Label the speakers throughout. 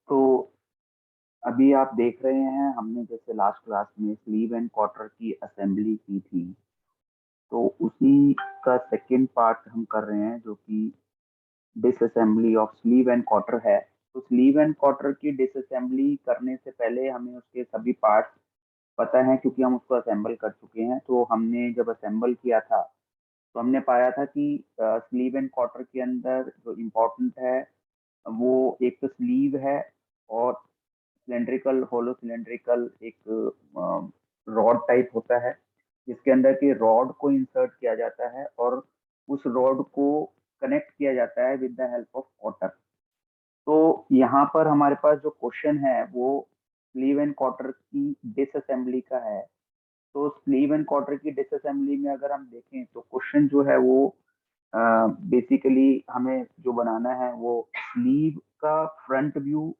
Speaker 1: तो अभी आप देख रहे हैं, हमने जैसे लास्ट क्लास में स्लीव एंड क्वार्टर की असेंबली की थी, तो उसी का सेकंड पार्ट हम कर रहे हैं, जो कि disassembly of sleeve and quarter है। तो स्लीव एंड क्वार्टर की डिसअसेंबली करने से पहले हमें उसके सभी पार्ट्स पता है, क्योंकि हम उसको असेंबल कर चुके हैं। तो हमने जब असेंबल किया था तो हमने पाया था कि स्लीव एंड क्वार्टर के अंदर जो इम्पोर्टेंट है वो एक तो स्लीव है, और सिलेंड्रिकल होलो सिलेंड्रिकल एक रॉड टाइप होता है, जिसके अंदर के रॉड को इंसर्ट किया जाता है और उस रॉड को कनेक्ट किया जाता है with the help of water. तो यहाँ पर हमारे पास जो क्वेश्चन है वो स्लीव एंड क्वार्टर की डिसअसेंबली का है। तो स्लीव एंड क्वार्टर की डिसअसेंबली में अगर हम देखें तो क्वेश्चन जो है वो बेसिकली हमें जो बनाना है वो स्लीव का front view,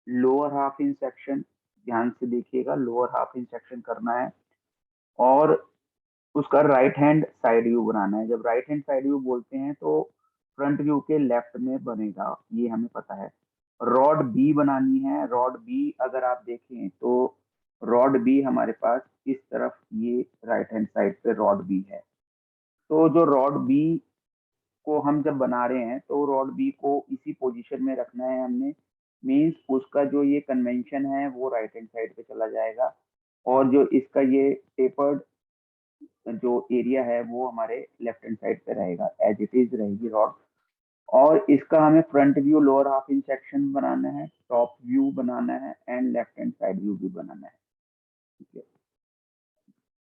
Speaker 1: lower half in section, ध्यान से देखिएगा, लोअर हाफ इन सेक्शन करना है, और उसका राइट हैंड साइड व्यू बनाना है। जब राइट हैंड साइड व्यू बोलते हैं तो फ्रंट व्यू के लेफ्ट में बनेगा, ये हमें पता है। रॉड बी बनानी है। रॉड बी अगर आप देखें तो रॉड बी हमारे पास इस तरफ, ये राइट हैंड साइड पे रॉड बी है। तो जो रॉड बी को हम जब बना रहे हैं तो रॉड बी को इसी पोजीशन में रखना है हमने। मींस उसका जो ये कन्वेंशन है वो राइट हैंड साइड पे चला जाएगा, और जो इसका ये टेपर्ड जो एरिया है वो हमारे लेफ्ट हैंड साइड पे रहेगा, एज इट इज रहेगी रॉड। और इसका हमें front view, lower half in section बनाना है, टॉप व्यू बनाना है, and left hand side view भी बनाना है। ठीक है।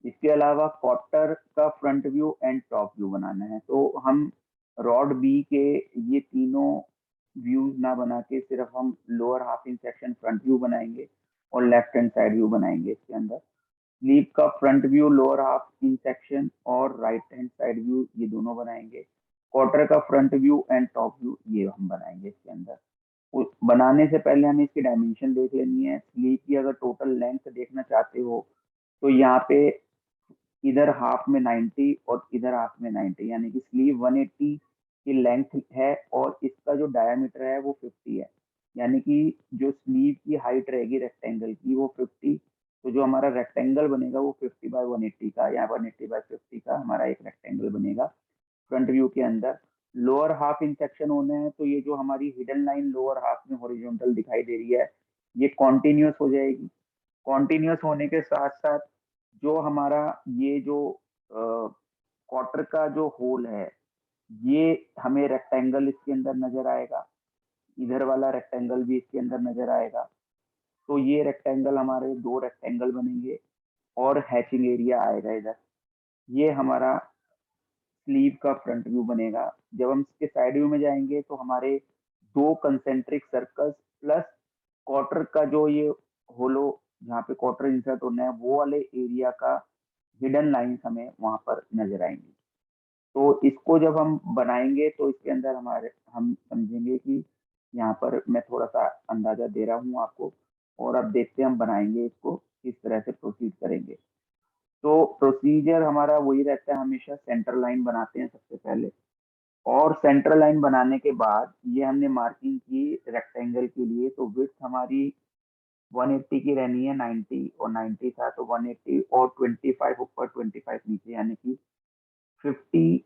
Speaker 1: इसके अलावा क्वार्टर का front view and top view बनाना है। तो हम रॉड बी के ये तीनों व्यूज ना बना के सिर्फ हम lower half in section front view बनाएंगे और लेफ्ट हैंड साइड व्यू बनाएंगे इसके अंदर। स्लीव का front view, lower half in section और राइट हैंड साइड व्यू, ये दोनों बनाएंगे। क्वार्टर का front view and top view ये हम बनाएंगे इसके अंदर। बनाने से पहले हमें इसकी डायमेंशन देख लेनी है। स्लीव की अगर टोटल लेंथ देखना चाहते हो तो यहाँ पे इधर हाफ में 90 और इधर हाफ में 90, यानी कि स्लीव 180 की लेंथ है और इसका जो डायमीटर है वो 50 है। यानी कि जो स्लीव की हाइट रहेगी रेक्टेंगल की वो 50, तो जो हमारा रेक्टेंगल बनेगा वो 50 बाय 180 का, या 180 बाय 50 का हमारा एक रेक्टेंगल बनेगा फ्रंट व्यू के अंदर। लोअर हाफ इन सेक्शन होने हैं तो ये जो हमारी हिडन लाइन लोअर हाफ में हॉरिजॉन्टल दिखाई दे रही है ये कॉन्टिन्यूस हो जाएगी। कॉन्टिन्यूस होने के साथ साथ जो हमारा ये जो क्वार्टर का जो होल है ये हमें रेक्टेंगल इसके अंदर नजर आएगा, इधर वाला रेक्टेंगल भी इसके अंदर नजर आएगा। तो ये रेक्टेंगल, हमारे दो रेक्टेंगल बनेंगे और हैचिंग एरिया आएगा इधर। ये हमारा स्लीव का फ्रंट व्यू बनेगा। जब हम इसके साइड व्यू में जाएंगे तो हमारे दो कंसेंट्रिक सर्कल्स प्लस क्वार्टर का जो ये होलो, जहाँ पे क्वार्टर इंसर्ट होना है वो वाले एरिया का हिडन लाइंस हमें वहां पर नजर आएंगी। तो इसको जब हम बनाएंगे तो इसके अंदर हमारे हम समझेंगे कि यहाँ पर मैं थोड़ा सा अंदाजा दे रहा हूँ आपको, और अब देखते हैं हम बनाएंगे इसको किस तरह से प्रोसीड करेंगे। तो प्रोसीजर हमारा वही रहता है, हमेशा सेंटर लाइन बनाते हैं सबसे पहले, और सेंटर लाइन बनाने के बाद ये हमने मार्किंग की रेक्टेंगल के लिए, तो विड्थ हमारी 180 की रहनी है, 90 और 90 था तो 180 और 25 ऊपर 25 नीचे, यानी कि 50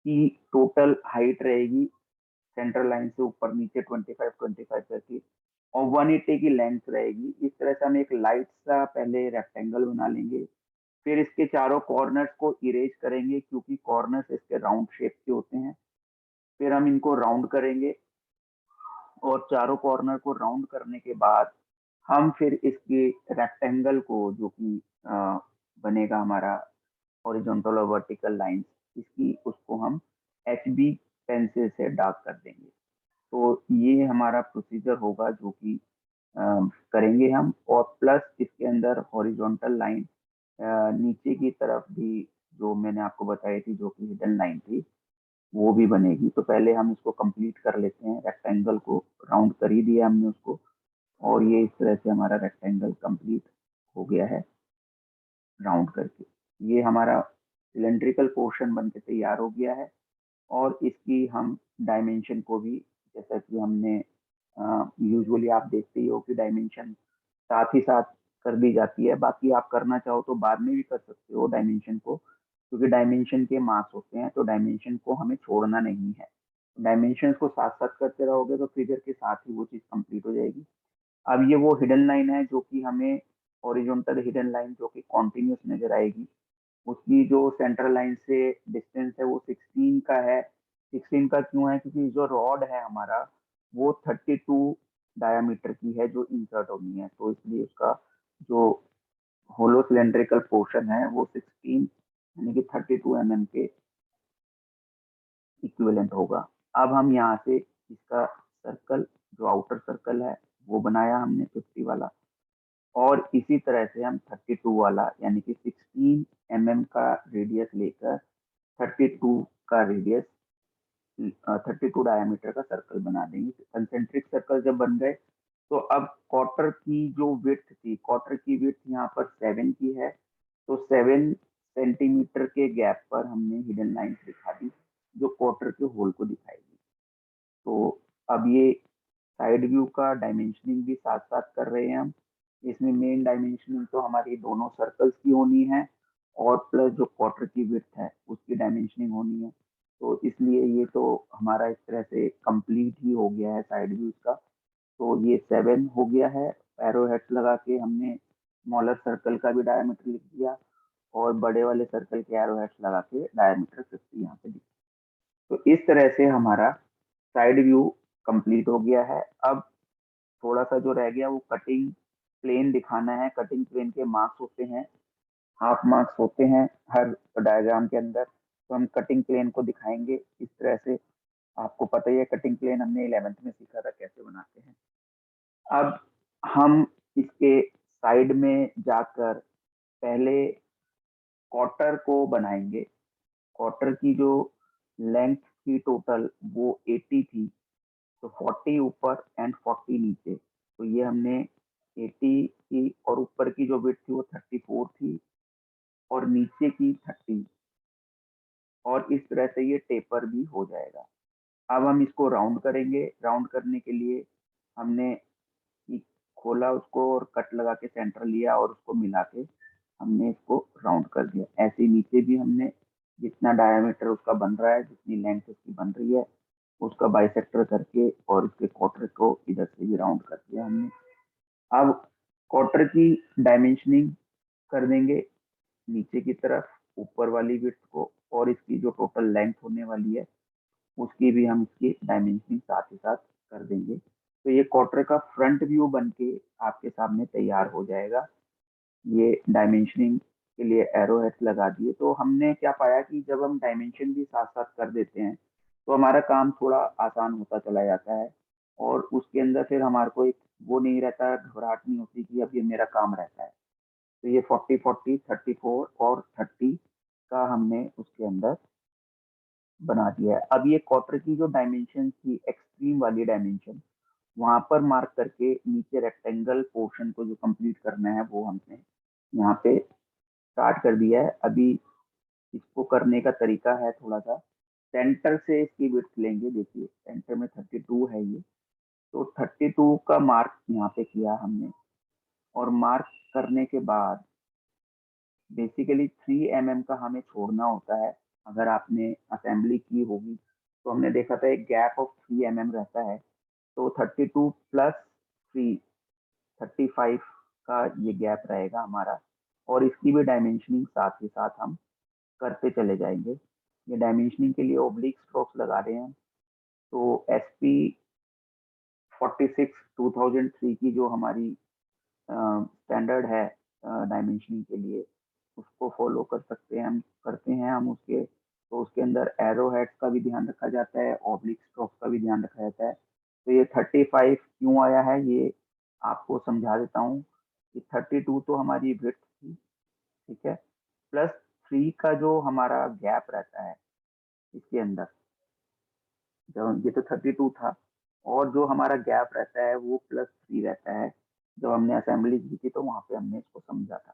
Speaker 1: की टोटल हाइट रहेगी सेंटर लाइन से ऊपर नीचे 25 25 करके, और 180 की लेंथ रहेगी। इस तरह से हम एक लाइट सा पहले रेक्टेंगल बना लेंगे। फिर इसके चारों कॉर्नर्स को इरेज करेंगे, क्योंकि कॉर्नर्स इसके राउंड शेप के होते हैं। फिर हम इनको राउंड करेंगे, और चारों कॉर्नर को राउंड करने के बाद हम फिर इसके रेक्टेंगल को, जो कि बनेगा हमारा हॉरिजॉन्टल और वर्टिकल लाइंस, इसकी उसको हम एच बी पेंसिल से डार्क कर देंगे। तो ये हमारा प्रोसीजर होगा जो कि करेंगे हम। और प्लस इसके अंदर हॉरिजॉन्टल लाइन नीचे की तरफ भी, जो मैंने आपको बताई थी जो कि हिडन लाइन थी, वो भी बनेगी। तो पहले हम इसको कंप्लीट कर लेते हैं, रेक्टेंगल को राउंड कर ही दिया हमने उसको, और ये इस तरह से हमारा रेक्टेंगल कंप्लीट हो गया है राउंड करके। ये हमारा सिलेंड्रिकल पोर्शन बन के तैयार हो गया है। और इसकी हम डायमेंशन को भी, जैसा कि हमने यूजुअली आप देखते ही हो कि डायमेंशन साथ ही साथ कर दी जाती है। बाकी आप करना चाहो तो बाद में भी कर सकते हो डायमेंशन को, क्योंकि डायमेंशन के मार्क्स होते हैं, तो डायमेंशन को हमें छोड़ना नहीं है। डायमेंशन को साथ साथ करते रहोगे तो फिगर के साथ ही वो चीज़ कंप्लीट हो जाएगी। अब ये वो हिडन लाइन है जो कि हमें हॉरिजॉन्टल हिडन लाइन जो कि कॉन्टिन्यूस नजर आएगी। उसकी जो सेंट्रल लाइन से डिस्टेंस है वो 16 का है। 16 का क्यों है? क्योंकि जो रॉड है हमारा वो 32 डायामीटर की है जो इंसर्ट होनी है, तो इसलिए उसका जो होलो सिलेंड्रिकल पोर्शन है वो 16 यानी कि 32 mm के इक्विवेलेंट होगा। अब हम यहाँ से इसका सर्कल, जो आउटर सर्कल है वो बनाया हमने 50 वाला, और इसी तरह से हम 32 वाला यानी कि 16 mm का रेडियस लेकर 32 का रेडियस 32 डायमीटर का सर्कल बना देंगे। कंसेंट्रिक सर्कल जब बन गए तो अब क्वार्टर की जो विड्थ थी, क्वार्टर की विड्थ यहाँ पर 7 की है, तो 7 सेंटीमीटर के गैप पर हमने हिडन लाइन दिखा दी जो क्वार्टर के होल को दिखाएगी। तो अब ये साइड व्यू का डायमेंशनिंग भी साथ साथ कर रहे हैं हम। इसमें मेन डायमेंशनिंग तो हमारी दोनों सर्कल्स की होनी है, और प्लस जो क्वार्टर की विड्थ है उसकी डायमेंशनिंग होनी है। तो इसलिए ये तो हमारा एक तरह से कंप्लीट ही हो गया है साइड व्यूज का। तो ये 7 हो गया है। एरो हेड्स लगा के हमने स्मॉलर सर्कल का भी डायमीटर लिख दिया, और बड़े वाले सर्कल के एरो हेड्स लगा के डायमीटर 50 यहाँ पे लिख दिया। तो इस तरह से हमारा साइड व्यू कंप्लीट हो गया है। अब थोड़ा सा जो रह गया वो कटिंग प्लेन दिखाना है। कटिंग प्लेन के मार्क्स होते हैं, हाफ मार्क्स होते हैं हर डायग्राम के अंदर। तो हम कटिंग प्लेन को दिखाएंगे इस तरह से। आपको पता ही है कटिंग प्लेन हमने 11th में सीखा था कैसे बनाते हैं। अब हम इसके साइड में जाकर पहले क्वार्टर को बनाएंगे। क्वार्टर की जो लेंथ थी टोटल वो 80 थी, तो 40 ऊपर एंड 40 नीचे। तो ये हमने 80 की, और ऊपर की जो विड्थ थी वो 34 थी, और नीचे की 30, और इस तरह से ये टेपर भी हो जाएगा। अब हम इसको राउंड करेंगे। राउंड करने के लिए हमने खोला उसको और कट लगा के सेंटर लिया और उसको मिला के हमने इसको राउंड कर दिया। ऐसे ही नीचे भी हमने जितना डायमीटर उसका बन रहा है, जितनी लेंथ उसकी बन रही है, उसका बाइसेक्टर करके और उसके क्वार्टर को इधर से भी राउंड कर दिया हमने। अब क्वार्टर की डायमेंशनिंग कर देंगे नीचे की तरफ, ऊपर वाली विड्थ को, और इसकी जो टोटल लेंथ होने वाली है उसकी भी हम इसकी डायमेंशनिंग साथ ही साथ कर देंगे। तो ये क्वार्टर का फ्रंट व्यू बन के आपके सामने तैयार हो जाएगा। ये डायमेंशनिंग के लिए एरो हेड्स लगा दिए। तो हमने क्या पाया कि जब हम डायमेंशन भी साथ साथ कर देते हैं तो हमारा काम थोड़ा आसान होता चला जाता है, और उसके अंदर फिर हमारे को एक वो नहीं रहता, घबराहट नहीं होती कि अब ये मेरा काम रहता है। तो ये 40 40 34 और 30 का हमने उसके अंदर बना दिया है। अब ये क्वार्टर की जो डायमेंशन थी, एक्सट्रीम वाली डायमेंशन, वहां पर मार्क करके नीचे रेक्टेंगल पोर्शन को जो कंप्लीट करना है वो हमने यहाँ पे स्टार्ट कर दिया है। अभी इसको करने का तरीका है थोड़ा सा, सेंटर से इसकी विड्थ लेंगे। देखिए सेंटर में 32 है ये, तो 32 का मार्क यहाँ पे किया हमने, और मार्क करने के बाद बेसिकली 3 mm का हमें छोड़ना होता है। अगर आपने असेंबली की होगी तो हमने देखा था एक गैप ऑफ 3 mm रहता है। तो 32 प्लस 3, 35 का ये गैप रहेगा हमारा, और इसकी भी डायमेंशनिंग साथ ही साथ हम करते चले जाएंगे। ये डायमेंशनिंग के लिए ओब्लिक स्ट्रोक्स लगा रहे हैं। तो SP 46 2003 की जो हमारी स्टैंडर्ड है डायमेंशनिंग के लिए, उसको फॉलो कर सकते हैं हम, करते हैं हम उसके। तो उसके अंदर एरो हेड्स का भी ध्यान रखा जाता है, ऑब्लिक स्ट्रोक्स का भी ध्यान रखा जाता है। तो ये 35 क्यों आया है ये आपको समझा देता हूँ कि 32 तो हमारी विड्थ थी, ठीक है, प्लस 3 का जो हमारा गैप रहता है इसके अंदर, जब ये तो 32 था, और जो हमारा गैप रहता है वो +3 रहता है। जब हमने असेंबली की थी तो वहां पे हमने इसको समझा था,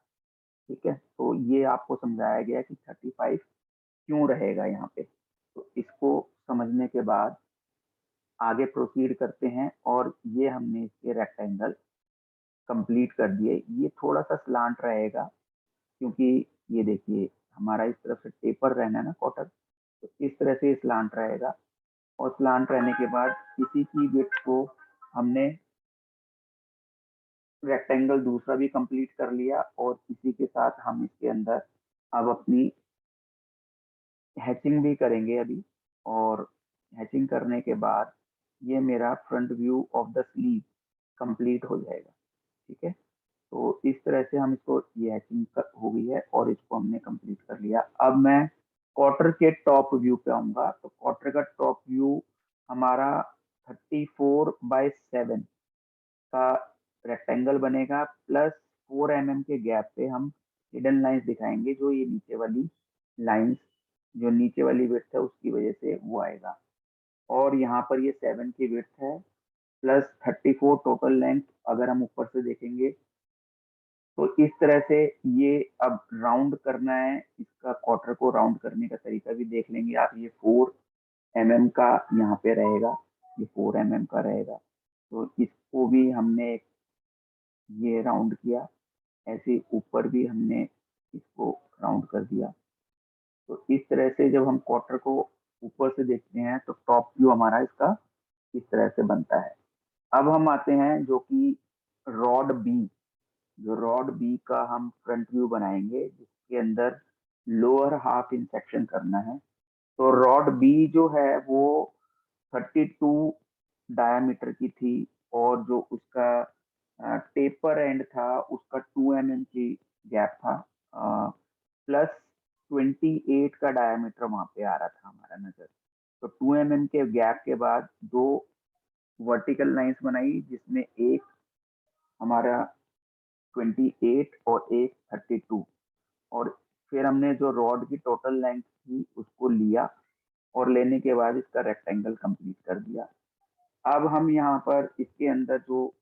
Speaker 1: ठीक है। तो ये आपको समझाया गया कि 35 क्यों रहेगा यहाँ पे। तो इसको समझने के बाद आगे प्रोसीड करते हैं और ये हमने इसके रेक्टेंगल कंप्लीट कर दिए। ये थोड़ा सा स्लांट रहेगा क्योंकि ये देखिए हमारा इस तरफ से टेपर रहना है ना क्वार्टर, तो इस तरह से स्लांट रहेगा। और स्लांट रहने के बाद इसी की विड्थ को हमने रेक्टेंगल दूसरा भी कंप्लीट कर लिया और इसी के साथ हम इसके अंदर अब अपनी हैचिंग भी करेंगे अभी। और हैचिंग करने के बाद ये मेरा front view of the sleeve complete हो जाएगा। ठीक है, तो इस तरह से हम इसको, ये हैचिंग हो गई है और इसको हमने कंप्लीट कर लिया। अब मैं क्वार्टर के टॉप व्यू पे आऊंगा। तो क्वार्टर का टॉप व्यू हमारा 34/7 का रेक्टेंगल बनेगा, प्लस 4 mm के गैप पे हम हिडन लाइंस दिखाएंगे, जो ये नीचे वाली लाइंस, जो नीचे वाली विड्थ है उसकी वजह से वो आएगा। और यहाँ पर ये 7 की विड्थ है, प्लस 34 टोटल लेंथ अगर हम ऊपर से देखेंगे। तो इस तरह से ये अब राउंड करना है, इसका क्वार्टर को राउंड करने का तरीका भी देख लेंगे आप। ये 4 mm का यहाँ पे रहेगा, ये 4 mm का रहेगा। तो इसको भी हमने ये राउंड किया, ऐसे ऊपर भी हमने इसको राउंड कर दिया। तो इस तरह से जब हम क्वार्टर को ऊपर से देखते हैं तो टॉप व्यू हमारा इसका इस तरह से बनता है। अब हम आते हैं जो कि रॉड बी, जो रॉड बी का हम फ्रंट व्यू बनाएंगे, जिसके अंदर लोअर हाफ इंसेक्शन करना है। तो रॉड बी जो है वो 32 डायमीटर की थी, और जो उसका टेपर एंड था उसका 2 mm की गैप था, प्लस 28 का डायमीटर वहां पे आ रहा था हमारा नजर। तो 2 mm के गैप के बाद दो वर्टिकल लाइंस बनाई, जिसमें एक हमारा 28 और एक 32। और फिर हमने जो रॉड की टोटल लेंथ थी उसको लिया, और लेने के बाद इसका रेक्टेंगल कंप्लीट कर दिया। अब हम यहाँ पर इसके अंदर जो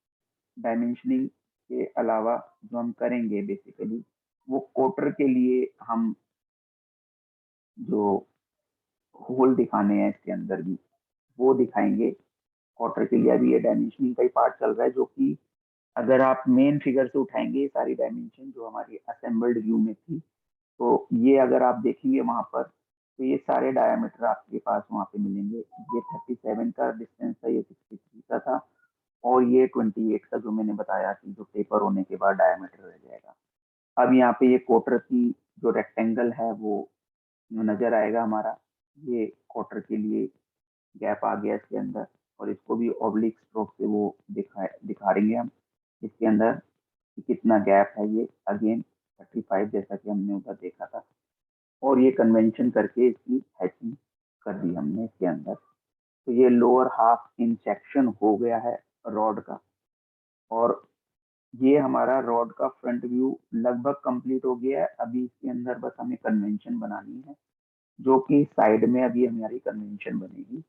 Speaker 1: डायमेंशनिंग के अलावा जो हम करेंगे बेसिकली, वो क्वार्टर के लिए हम जो होल दिखाने हैं इसके अंदर भी वो दिखाएंगे। क्वार्टर के लिए अभी ये डायमेंशनिंग का ही पार्ट चल रहा है, जो कि अगर आप मेन फिगर से उठाएंगे ये सारी डायमेंशन जो हमारी असेंबल्ड व्यू में थी, तो ये अगर आप देखेंगे वहां पर, तो ये सारे डायमीटर आपके पास वहां पे मिलेंगे। ये 37 का डिस्टेंस था, ये 63 का था, और ये 28 का जो मैंने बताया कि जो टेपर होने के बाद डायमीटर रह जाएगा। अब यहाँ पे ये क्वार्टर की जो रेक्टेंगल है वो नजर आएगा हमारा। ये क्वार्टर के लिए गैप आ गया इसके अंदर, और इसको भी ऑब्लिक स्ट्रोक से वो दिखा रही है हम इसके अंदर कि कितना गैप है। ये अगेन 35 जैसा कि हमने उधर देखा था, और ये कन्वेंशन करके इसकी हैचिंग कर दी हमने इसके अंदर। तो ये लोअर हाफ इन सेक्शन हो गया है रॉड का, और ये हमारा रॉड का फ्रंट व्यू लगभग कंप्लीट हो गया है। अभी इसके अंदर बस हमें कन्वेंशन बनानी है, जो कि साइड में अभी हमारी कन्वेंशन बनेगी।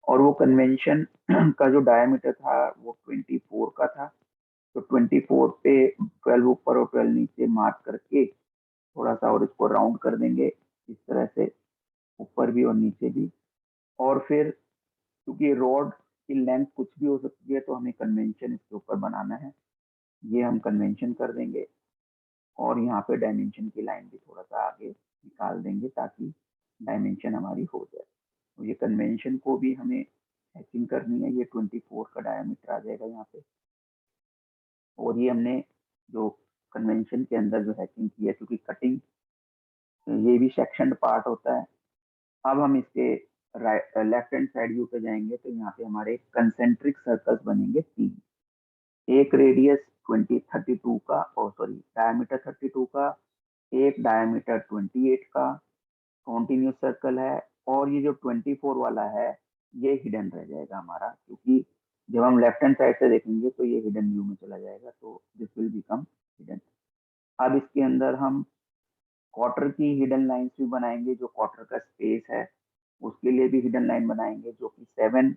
Speaker 1: और वो कन्वेंशन का जो डायमीटर था वो 24 का था। तो 24 पे 12 ऊपर और 12 नीचे मार्क करके थोड़ा सा और इसको राउंड कर देंगे इस तरह से, ऊपर भी और नीचे भी। और फिर क्योंकि रॉड की लेंथ कुछ भी हो सकती है, तो हमें कन्वेंशन इसके ऊपर बनाना है। ये हम कन्वेंशन कर देंगे, और यहाँ पे डायमेंशन की लाइन भी थोड़ा सा आगे निकाल देंगे ताकि डायमेंशन हमारी हो जाए। तो ये कन्वेंशन को भी हमें हैचिंग करनी है। ये 24 का डायमीटर आ जाएगा यहाँ पे। और ये हमने जो कन्वेंशन के अंदर जो हैचिंग की है, क्योंकि कटिंग ये भी सेक्शन पार्ट होता है। अब हम इसके लेफ्ट हैंड साइड व्यू पे जाएंगे, तो यहाँ पे हमारे कंसेंट्रिक सर्कल्स बनेंगे 3। एक रेडियस 32 का, और सॉरी डायमीटर 32 का, एक डायमीटर 28 का कॉन्टिन्यूस सर्कल है। और ये जो 24 वाला है ये हिडन रह जाएगा हमारा, क्योंकि जब हम लेफ्ट हैंड साइड से देखेंगे तो ये हिडन व्यू में चला जाएगा, तो दिस विल बिकम हिडन। अब इसके अंदर हम क्वार्टर की हिडन लाइंस भी बनाएंगे। जो क्वार्टर का स्पेस है उसके लिए भी हिडन लाइन बनाएंगे, जो कि 7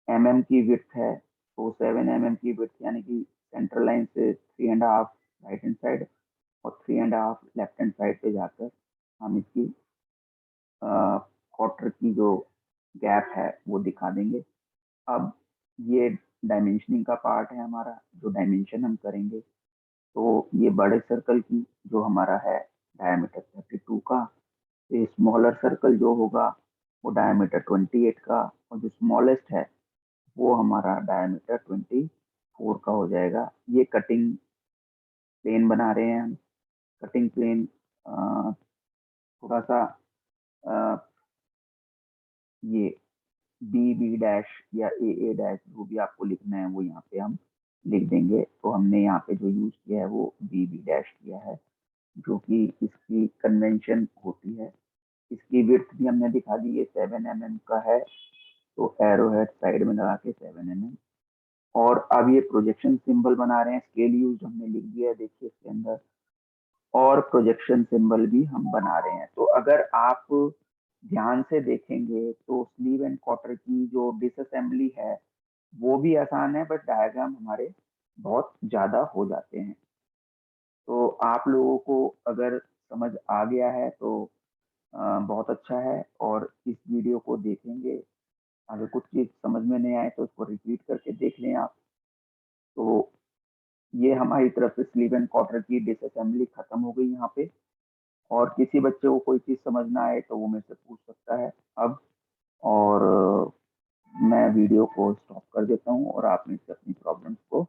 Speaker 1: mm की विड्थ है। तो 7 mm की विड्थ यानी कि सेंट्रल लाइन से 3.5 राइट हैंड साइड और 3.5 लेफ्ट हैंड साइड पे जाकर हम इसकी क्वार्टर की जो गैप है वो दिखा देंगे। अब ये डायमेंशनिंग का पार्ट है हमारा, जो डायमेंशन हम करेंगे। तो ये बड़े सर्कल की जो हमारा है डायमीटर 32 का, ये स्मॉलर सर्कल जो होगा वो डायमीटर 28 का, और जो स्मॉलेस्ट है वो हमारा डायमीटर 24 का हो जाएगा। ये कटिंग प्लेन बना रहे हैं हम। कटिंग प्लेन थोड़ा सा ये बी बी डैश या ए डैश जो भी आपको लिखना है वो यहाँ पे हम लिख देंगे। तो हमने यहाँ पे जो यूज किया है वो बी बी डैश किया है, जो कि इसकी कन्वेंशन होती है। इसकी विड्थ भी हमने दिखा दी, ये 7 mm का है, तो एरो हेड साइड में लगा के 7 mm। और अब ये प्रोजेक्शन सिंबल बना रहे हैं, स्केल यूज हमने लिख दिया है देखिए इसके अंदर, और प्रोजेक्शन सिंबल भी हम बना रहे हैं। तो अगर आप ध्यान से देखेंगे तो स्लीव एंड क्वार्टर की जो डिसअसेंबली है वो भी आसान है, बट डायग्राम हमारे बहुत ज्यादा हो जाते हैं। तो आप लोगों को अगर समझ आ गया है तो बहुत अच्छा है, और इस वीडियो को देखेंगे, अगर कुछ चीज समझ में नहीं आए तो उसको रिपीट करके देख लें आप। तो ये हमारी तरफ से स्लीव एंड क्वार्टर की डिसअसेंबली खत्म हो गई यहाँ पे। और किसी बच्चे को कोई चीज समझ ना आए तो वो मेरे से पूछ सकता है अब। और मैं वीडियो को स्टॉप कर देता हूँ और आप मुझसे अपनी प्रॉब्लम्स को